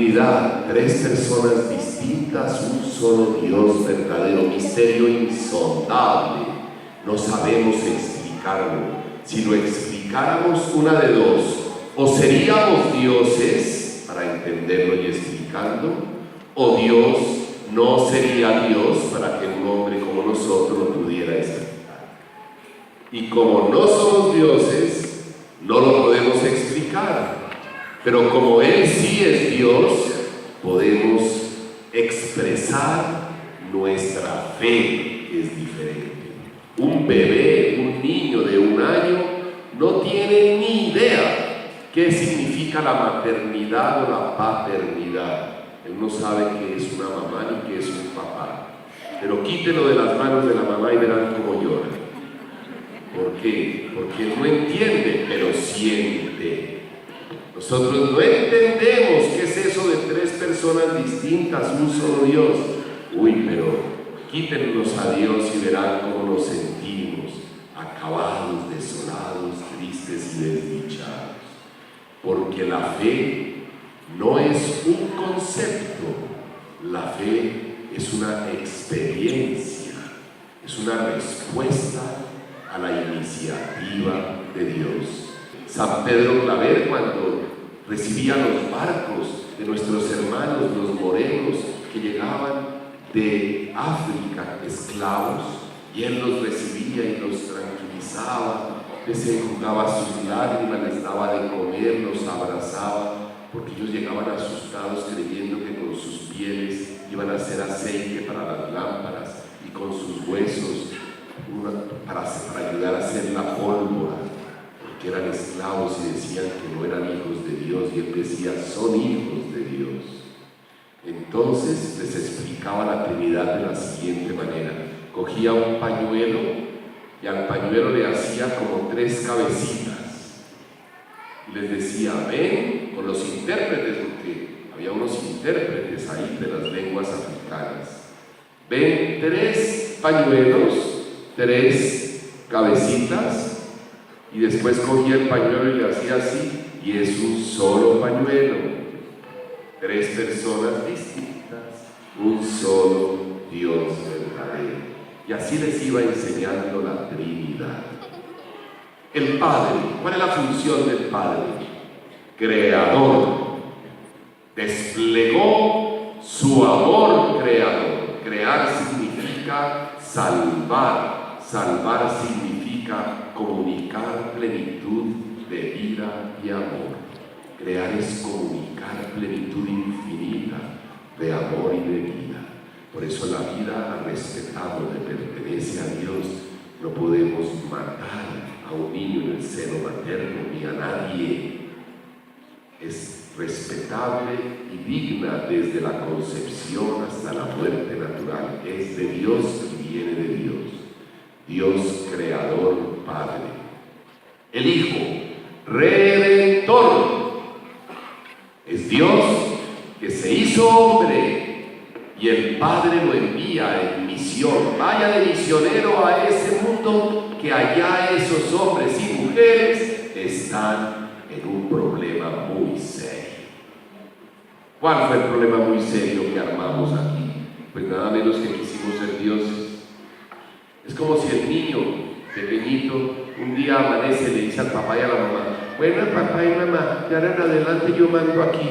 Trinidad, tres personas distintas, un solo Dios verdadero, misterio insondable. No sabemos explicarlo. Si lo explicáramos, una de dos: o seríamos dioses para entenderlo y explicarlo, o Dios no sería Dios para que un hombre como nosotros lo pudiera explicar. Y como no somos dioses, no lo podemos explicar. Pero como Él sí es Dios, podemos expresar nuestra fe, que es diferente. Un bebé, un niño de 1 año, no tiene ni idea qué significa la maternidad o la paternidad. Él no sabe qué es una mamá ni qué es un papá. Pero quítelo de las manos de la mamá y verán cómo llora. ¿Por qué? Porque no entiende, pero siente. Nosotros no entendemos qué es eso de tres personas distintas, un solo Dios. Uy, pero quítenlos a Dios y verán cómo nos sentimos, acabados, desolados, tristes y desdichados. Porque la fe no es un concepto, la fe es una experiencia, es una respuesta a la iniciativa de Dios. San Pedro Claver, cuando recibía los barcos de nuestros hermanos, los morenos, que llegaban de África, esclavos, y él los recibía y los tranquilizaba, les enjugaba sus lágrimas, les daba de comer, los abrazaba, porque ellos llegaban asustados creyendo que con sus pieles iban a hacer aceite para las lámparas y con sus huesos para ayudar a hacer la pólvora, porque eran esclavos y decían que no eran hijos de Dios, y él decía: son hijos de Dios. Entonces les explicaba la Trinidad de la siguiente manera: cogía un pañuelo y al pañuelo le hacía como 3 cabecitas y les decía: ven, con los intérpretes, porque había unos intérpretes ahí de las lenguas africanas, ven 3 pañuelos, 3 cabecitas, y después cogía el pañuelo y le hacía así, y es un solo pañuelo, 3 personas distintas, un solo Dios verdadero. Y así les iba enseñando la Trinidad. El Padre, ¿cuál es la función del Padre? Creador. Desplegó su amor creador. Crear significa salvar. Salvar significa comunicar plenitud de vida y amor. Crear es comunicar plenitud infinita de amor y de vida. Por eso la vida la respetamos, le pertenece a Dios. No podemos matar a un niño en el seno materno ni a nadie. Es respetable y digna desde la concepción hasta la muerte natural. Es de Dios y viene de Dios. Dios creador, Padre. El Hijo, Redentor. Es Dios que se hizo hombre y el Padre lo envía en misión. Vaya de misionero a ese mundo, que allá esos hombres y mujeres están en un problema muy serio. ¿Cuál fue el problema muy serio que armamos aquí? Pues nada menos que quisimos ser dioses. Es como si el niño pequeñito un día amanece y le dice al papá y a la mamá: bueno, papá y mamá, de ahora en adelante yo mando aquí.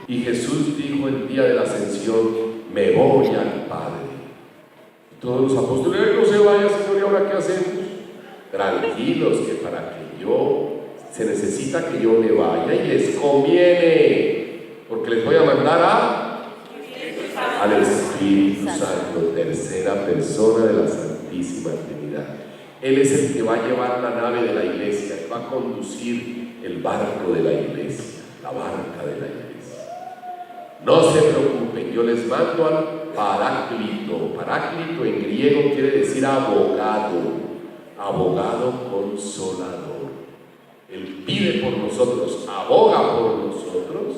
Y Jesús dijo el día de la ascensión: me voy al Padre. Y todos los apóstoles: no se vaya, Señor, ¿y ahora qué hacemos? Tranquilos, que para que yo, se necesita que yo me vaya, y les conviene, porque les voy a mandar al Espíritu Santo, tercera persona de la Santísima Trinidad. Él es el que va a llevar la nave de la iglesia, que va a conducir el barco de la iglesia, la barca de la iglesia. No se preocupen, yo les mando al Paráclito. Paráclito en griego quiere decir abogado, abogado consolador. Él pide por nosotros, aboga por nosotros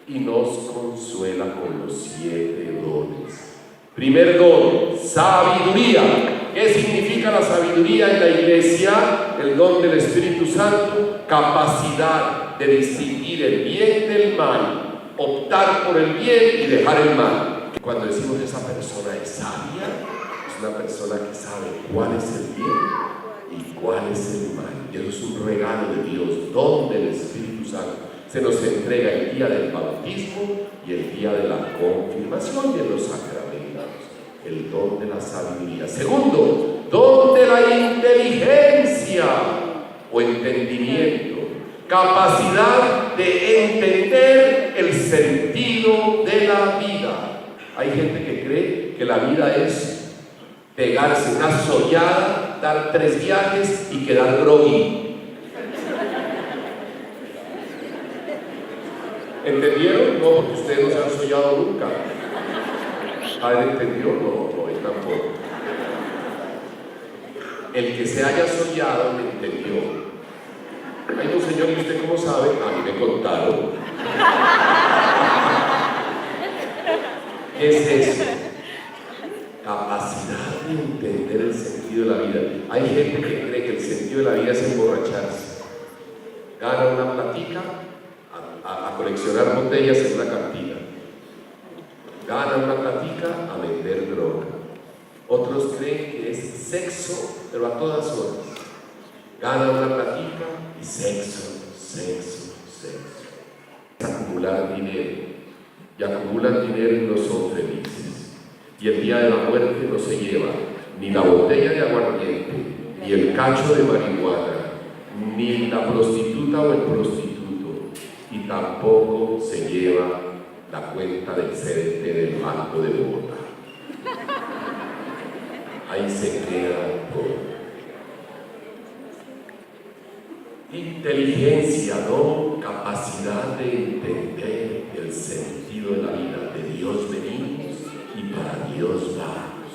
y nos consuela con los 7 dones. Primer don, sabiduría. ¿Qué significa la sabiduría en la iglesia? El don del Espíritu Santo, capacidad de distinguir el bien del mal, optar por el bien y dejar el mal. Cuando decimos esa persona es sabia, es una persona que sabe cuál es el bien y cuál es el mal. Y eso es un regalo de Dios, don del Espíritu Santo. Se nos entrega el día del bautismo y el día de la confirmación y de los sacramentos. El don de la sabiduría. Segundo, don de la inteligencia o entendimiento. Capacidad de entender el sentido de la vida. Hay gente que cree que la vida es pegarse una soñada, dar 3 viajes y quedar groggy. ¿Entendieron? No, porque ustedes no se han soñado nunca. ¿Padre entendió? No, él tampoco. El que se haya soñado me entendió. Ay, no, señor, ¿y usted cómo sabe? A mí me contaron. ¿Qué es eso? Capacidad de entender el sentido de la vida. Hay gente que cree que el sentido de la vida es emborracharse. Gana una platica a coleccionar botellas en una cantina. Gana una platica a vender droga. Otros creen que es sexo, pero a todas horas. Gana una platica y sexo. Acumular dinero. Y acumulan dinero y no son felices. Y el día de la muerte no se lleva ni la botella de aguardiente, ni el cacho de marihuana, ni la prostituta o el prostituto, y tampoco se lleva la cuenta del CDT del Banco de Bogotá. Ahí se queda todo. Inteligencia, ¿no? Capacidad de entender el sentido de la vida. De Dios venimos y para Dios vamos.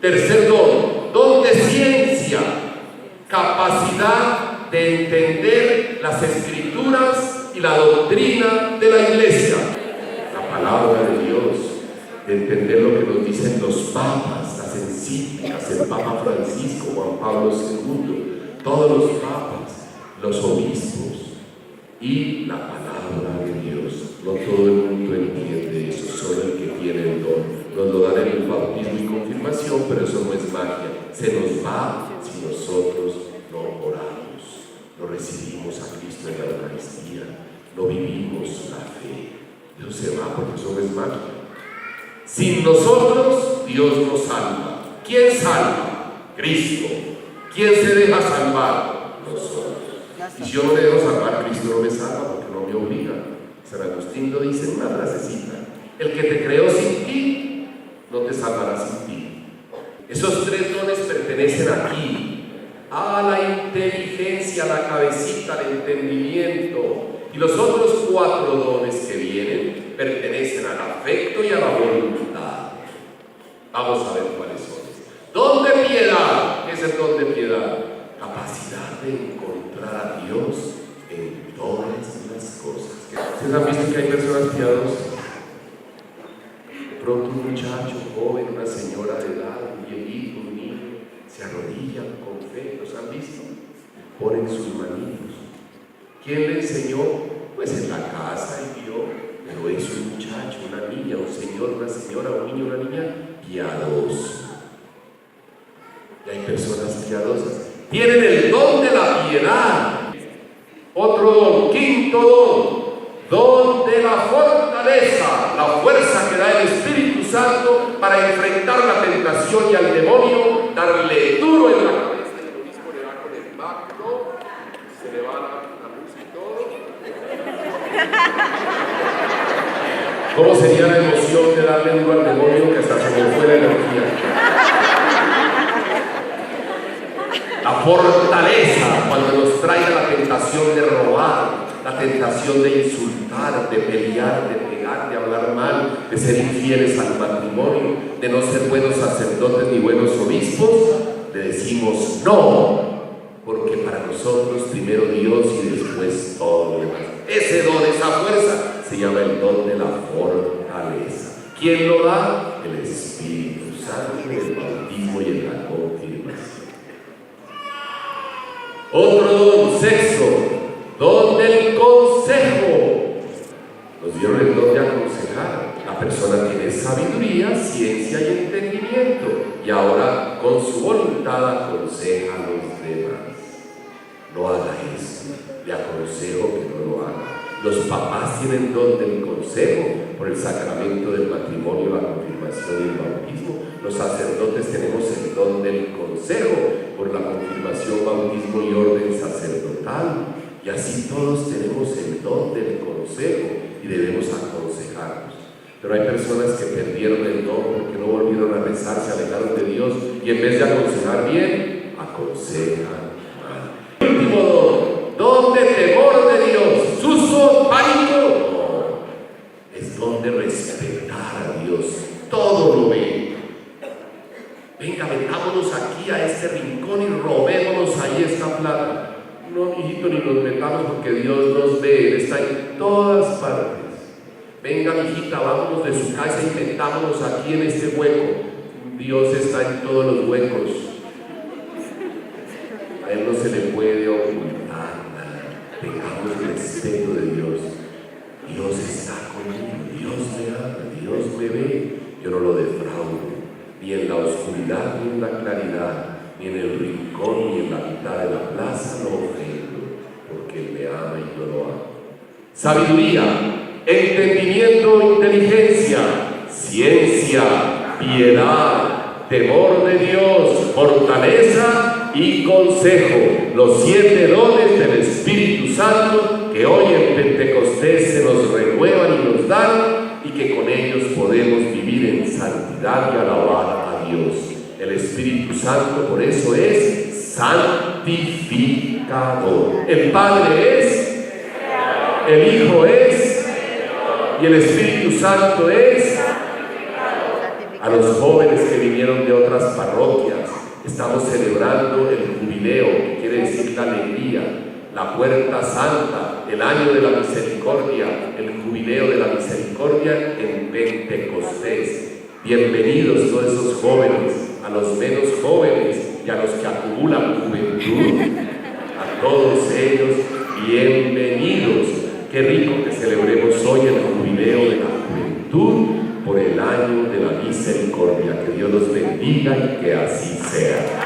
Tercer don de ciencia. Capacidad de entender las escrituras y la doctrina de la iglesia. La palabra de Dios, de entender lo que nos dicen los papas, las encíclicas, el Papa Francisco, Juan Pablo II, todos los papas, los obispos y la palabra de Dios. No todo el mundo entiende eso, solo el que tiene el don. Nos lo dan en el bautismo y confirmación, pero eso no es magia. Se nos va si nosotros no oramos, no recibimos a Cristo en la Eucaristía, no vivimos la fe. Eso se va porque eso no es magia. Sin nosotros, Dios nos salva. ¿Quién salva? Cristo. ¿Quién se deja salvar? Nosotros. Y si yo no me dejo salvar, Cristo no me salva porque no me obliga. San Agustín lo dice en una frasecita: el que te creó sin ti, no te salvará sin ti. Esos 3 dones pertenecen aquí, a la inteligencia, a la cabecita, al entendimiento. Y los otros 4 dones que vienen pertenecen al afecto y a la voluntad. Vamos a ver cuáles son. Don de piedad. ¿Qué es el don de piedad? Capacidad de encontrar a Dios en todas las cosas. ¿Ustedes han visto que hay personas piadosas? De pronto un muchacho joven, una señora de edad, un viejito, un niño, se arrodillan con fe. ¿Los han visto? Ponen sus manitos. ¿Quién le enseñó? Pues en la casa él vio, pero es un muchacho, una niña, un señor, una señora, un niño, una niña piadoso. Y hay personas piadosas. Tienen el don de la piedad. Otro don, quinto don de la fortaleza, la fuerza que da el Espíritu Santo para enfrentar la tentación y al demonio, darle duro en la cabeza. Y lo mismo le da con el báculo, se le va la luz y todo. ¿Cómo sería la emoción de darle duro al demonio que hasta se me fue la energía? La fortaleza cuando nos traiga la tentación de robar, la tentación de insultar, de pelear, de pegar, de hablar mal, de ser infieles al matrimonio, de no ser buenos sacerdotes ni buenos obispos, le decimos no, porque para nosotros primero Dios y después todo lo demás. Ese don, esa fuerza, se llama el don de la fortaleza. ¿Quién lo da? El Espíritu Santo en el bautismo y en la confirmación. Otro don, sexto, don del consejo. Nos recibieron el don de aconsejar. La persona tiene sabiduría, ciencia y entendimiento, y ahora con su voluntad aconseja a los demás. No haga esto, le aconsejo que no lo haga. Los papás tienen don del consejo por el sacramento del matrimonio, la confirmación y el bautismo. Los sacerdotes tenemos el don del consejo por la confirmación, bautismo y orden sacerdotal. Y así todos tenemos el don del consejo y debemos aconsejarnos. Pero hay personas que perdieron el don porque no volvieron a rezar, se alejaron de Dios y en vez de aconsejar bien, aconsejan mal. El último don de temor de Dios, suso pánico, no, es don de respetar a Dios, todo lo ve. Venga, metámonos aquí a este rincón y robémonos ahí esta plata. No, hijito, ni nos metamos porque Dios nos ve, Él está en todas partes. Venga, mijita, vámonos de su casa y metámonos aquí en este hueco. Dios está en todos los huecos. A Él no se le puede ocultar nada. Tengamos respeto de Dios. Dios está conmigo, Dios me ama, Dios me ve. Yo no lo defraudo, ni en la oscuridad ni en la claridad, ni en el rincón ni en la mitad de la plaza lo ofendo, porque Él me ama y yo lo amo. Sabiduría, entendimiento, inteligencia, ciencia, piedad, temor de Dios, fortaleza y consejo, los 7 dones del Espíritu Santo que hoy en Pentecostés se nos renuevan y nos dan, y que con ellos podemos vivir en santidad y alabar a Dios. El Espíritu Santo por eso es santificador. El Padre es, el Hijo es, y el Espíritu Santo es. A los jóvenes que vinieron de otras parroquias, estamos celebrando el jubileo, que quiere decir la alegría, la puerta santa, el año de la misericordia, el jubileo de la misericordia en Pentecostés. Bienvenidos todos esos jóvenes, a los menos jóvenes y a los que acumulan juventud. A todos ellos, bienvenidos. Qué rico que celebremos hoy el jubileo de la juventud por el año de la misericordia. Que Dios los bendiga y que así sea.